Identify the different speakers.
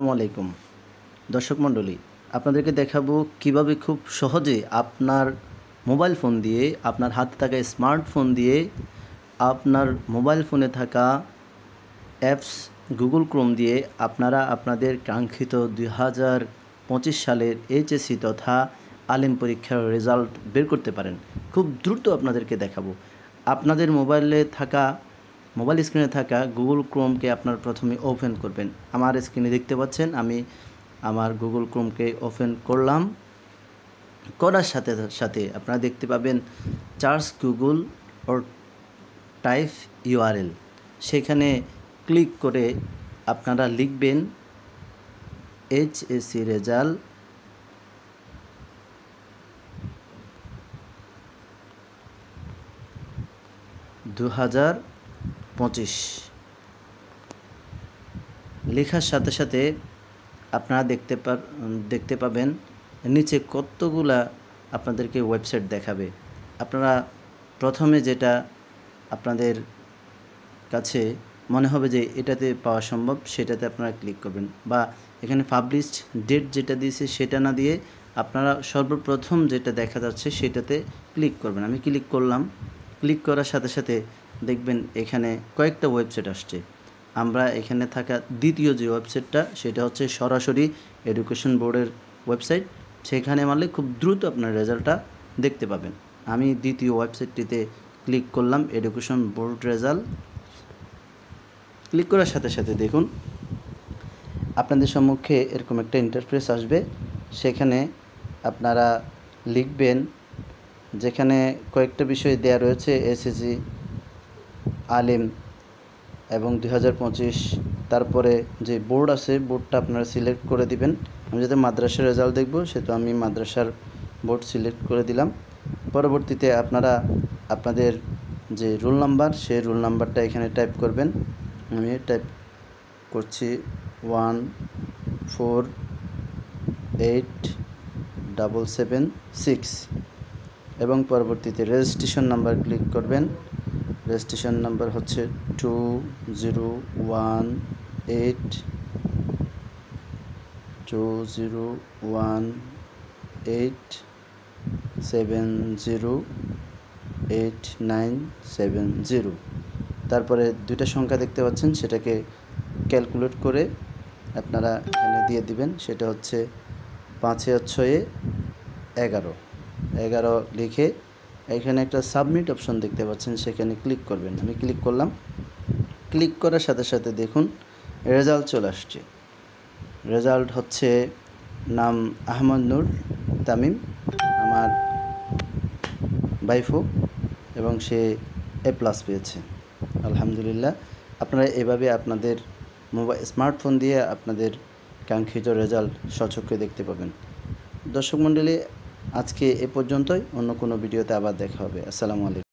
Speaker 1: আসসালামু আলাইকুম দর্শক মণ্ডলী, আপনাদেরকে দেখাবো কিভাবে খুব সহজে আপনার মোবাইল ফোন দিয়ে, আপনার হাতে থাকা স্মার্টফোন দিয়ে আপনার মোবাইল ফোনে থাকা অ্যাপস গুগল ক্রোম দিয়ে আপনারা আপনাদের কাঙ্ক্ষিত 2025 সালের এইচএসসি তথা আলিম পরীক্ষার রেজাল্ট বের করতে পারেন। খুব দ্রুত আপনাদেরকে দেখাবো। আপনাদের মোবাইল স্ক্রিনে থাকা গুগল ক্রোমকে আপনার প্রথমে ওপেন করবেন। আমার স্ক্রিনে দেখতে পাচ্ছেন আমি আমার গুগল ক্রোমকে ওপেন করলাম। করার সাথে সাথে আপনারা দেখতে পাবেন search Google or type URL, সেখানে ক্লিক করে আপনারা লিখবেন এইচএসসি রেজাল্ট 2025 লেখার সাথে সাথে আপনারা দেখতে পাবেন নিচে কতগুলা আপনাদেরকে ওয়েবসাইট দেখাবে। আপনারা প্রথমে যেটা আপনাদের কাছে মনে হবে যে এটাতে পাওয়া সম্ভব সেটাতে আপনারা ক্লিক করবেন, বা এখানে পাবলিশড ডেট যেটা দিয়েছে সেটা না দিয়ে আপনারা সর্বপ্রথম যেটা দেখা যাচ্ছে সেটাতে ক্লিক করবেন। আমি ক্লিক করলাম। ক্লিক করার সাথে সাথে দেখবেন এখানে কয়েকটা ওয়েবসাইট আসছে। আমরা এখানে থাকা দ্বিতীয় যে ওয়েবসাইটটা সেটা হচ্ছে সরাসরি এডুকেশন বোর্ডের ওয়েবসাইট। সেখানে মারলে খুব দ্রুত আপনার রেজাল্টটা দেখতে পাবেন। আমি দ্বিতীয় ওয়েবসাইটটিতে ক্লিক করলাম, এডুকেশন বোর্ড রেজাল্ট। ক্লিক করার সাথে সাথে দেখুন আপনাদের সম্মুখে এরকম একটা ইন্টারফেস আসবে। সেখানে আপনারা লিখবেন, যেখানে কয়েকটা বিষয় দেওয়া রয়েছে, এসএসসি, আলিম এবং 2025। তারপরে যে বোর্ড আছে বোর্ডটা আপনারা সিলেক্ট করে দিবেন। আমি যদি মাদ্রাসার রেজাল্ট দেখব সেটা আমি মাদ্রাসার বোর্ড সিলেক্ট করে দিলাম। পরবর্তীতে আপনারা আপনাদের যে রোল নাম্বার সেই রোল নাম্বারটা এখানে টাইপ করবেন। আমি টাইপ করছি 148776 এবং পরবর্তীতে রেজিস্ট্রেশন নাম্বার ক্লিক করবেন। রেজিস্ট্রেশন নাম্বার হচ্ছে 2018708970। তারপরে দুইটা সংখ্যা দেখতে পাচ্ছেন, সেটাকে ক্যালকুলেট করে আপনারা এখানে দিয়ে দিবেন। সেটা হচ্ছে 5×6=11 লিখে এখানে একটা সাবমিট অপশন দেখতে পাচ্ছেন, সেখানে ক্লিক করবেন। আমি ক্লিক করলাম। ক্লিক করার সাথে সাথে দেখুন রেজাল্ট চলে আসছে। রেজাল্ট হচ্ছে নাম আহমদ নূর তামিম, আমার বাইফো, এবং সে A+ পেয়েছে। আলহামদুলিল্লাহ। আপনারা এভাবে আপনাদের স্মার্টফোন দিয়ে আপনাদের কাঙ্ক্ষিত রেজাল্ট সচক্ষে দেখতে পাবেন। দর্শক মণ্ডলী, আজকে এ পর্যন্তই। অন্য কোনো ভিডিওতে আবার দেখা হবে। আসসালামু আলাইকুম।